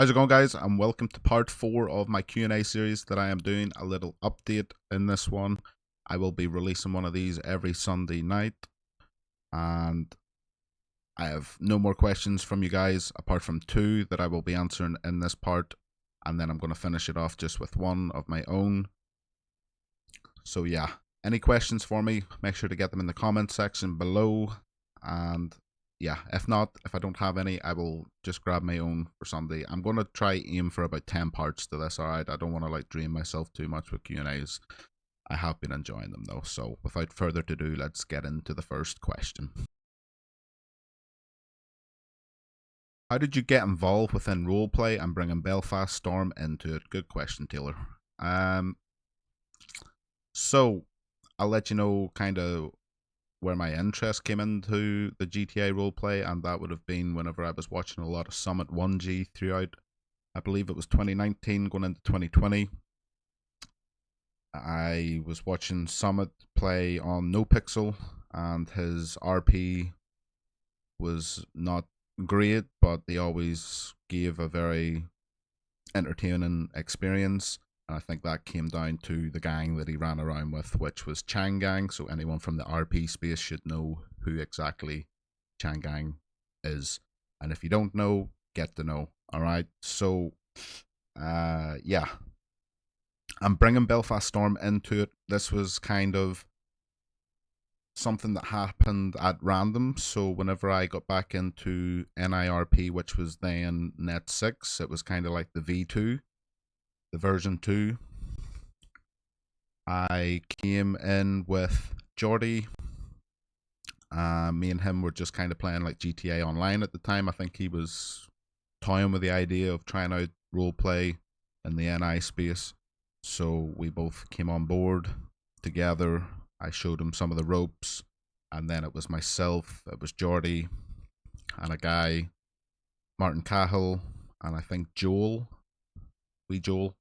How's it going, guys? And welcome to part 4 of my Q&A series that I am doing. A little update in this one. I will be releasing one of these every Sunday night, and I have no more questions from you guys apart from 2 that I will be answering in this part, and then I'm going to finish it off just with 1 of my own. So yeah, any questions for me, make sure to get them in the comment section below, and yeah, if not, if I don't have any, I will just grab my own for Sunday. I'm going to try aim for about 10 parts to this, alright? I don't want to like dream myself too much with Q&As. I have been enjoying them though, so without further ado, let's get into the first question. How did you get involved within roleplay and bringing Belfast Storm into it? Good question, Taylor. So, I'll let you know kind of where my interest came into the GTA roleplay, and that would have been whenever I was watching a lot of Summit 1G throughout, I believe it was 2019 going into 2020. I was watching Summit play on NoPixel, and his RP was not great, but they always gave a very entertaining experience. And I think that came down to the gang that he ran around with, which was Chang Gang. So anyone from the RP space should know who exactly Chang Gang is. And if you don't know, get to know. All right. So, yeah, I'm bringing Belfast Storm into it. This was kind of something that happened at random. So whenever I got back into NIRP, which was then Net 6, it was kind of like the V2. The version 2. I came in with Jordy. Me and him were just kind of playing like GTA Online at the time. I think he was toying with the idea of trying out roleplay in the NI space. So we both came on board together. I showed him some of the ropes, and then it was myself, it was Jordy, and a guy, Martin Cahill, and I think Joel. Joel.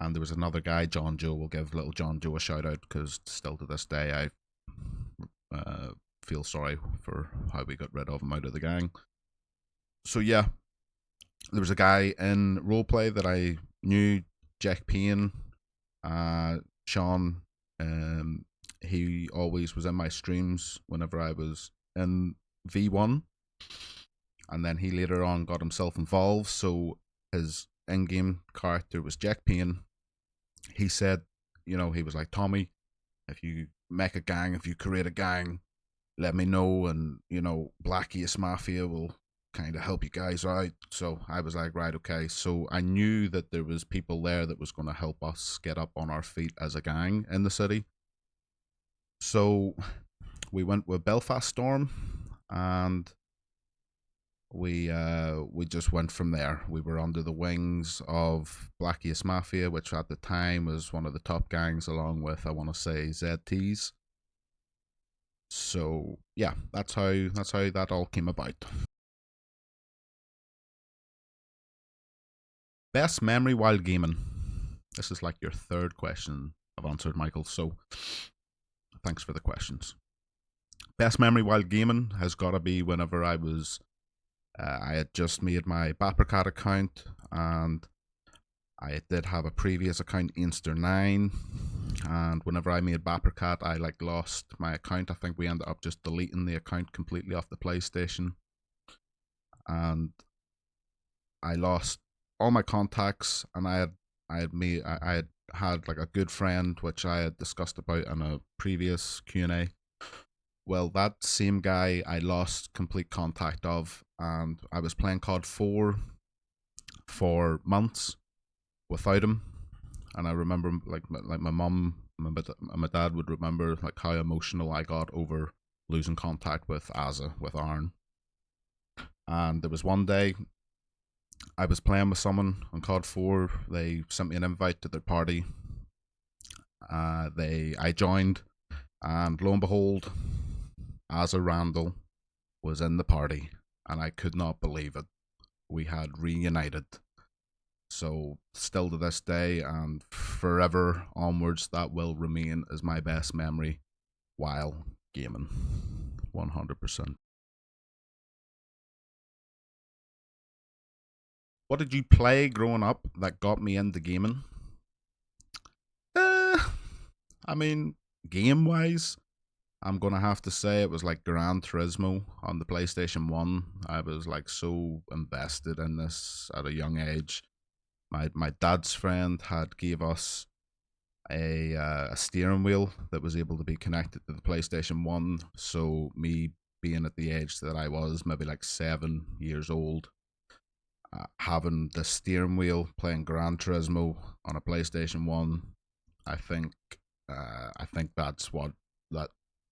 And there was another guy, John Joe. We'll give little John Joe a shout out because still to this day I feel sorry for how we got rid of him out of the gang. So yeah, there was a guy in roleplay that I knew, Jack Payne, Sean. He always was in my streams whenever I was in V1, and then he later on got himself involved. So his in-game character was Jack Payne. He said, he was like, Tommy, if you make a gang, if you create a gang, let me know, and Blackiest Mafia will kind of help you guys out. So I was like, right, okay. So I knew that there was people there that was going to help us get up on our feet as a gang in the city. So we went with Belfast Storm, and we just went from there. We were under the wings of Blackiest Mafia, which at the time was one of the top gangs, along with, I want to say, ZTs. So yeah, that's how that all came about. Best memory while gaming. This is like your third question I've answered, Michael, so thanks for the questions. Best memory while gaming has got to be whenever I had just made my Bappercat account, and I did have a previous account, Inster9, and whenever I made Bappercat, I lost my account. I think we ended up just deleting the account completely off the PlayStation, and I lost all my contacts. And I had like a good friend, which I had discussed about in a previous Q&A. Well, that same guy I lost complete contact of, and I was playing COD 4 for months without him. And I remember like my mum and my dad would remember like how emotional I got over losing contact with Asa, with Aaron. And there was one day I was playing with someone on COD 4. They sent me an invite to their party. I joined, and lo and behold, Asa Randall was in the party, and I could not believe it. We had reunited. So still to this day and forever onwards, that will remain as my best memory while gaming. 100%. What did you play growing up that got me into gaming? Uh, I mean, game wise, I'm gonna have to say it was like Gran Turismo on the PlayStation 1. I was like so invested in this at a young age. My dad's friend had gave us a steering wheel that was able to be connected to the PlayStation 1. So me being at the age that I was, maybe like 7 years old, having the steering wheel playing Gran Turismo on a PlayStation 1, I think I think that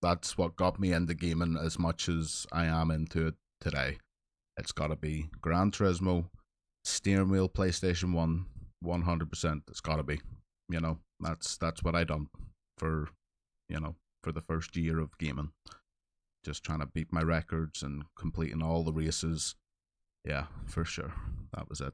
that's what got me into gaming as much as I am into it today. It's got to be Gran Turismo, steering wheel, PlayStation 1, 100%. It's got to be. That's what I done for for the first year of gaming. Just trying to beat my records and completing all the races. Yeah, for sure. That was it.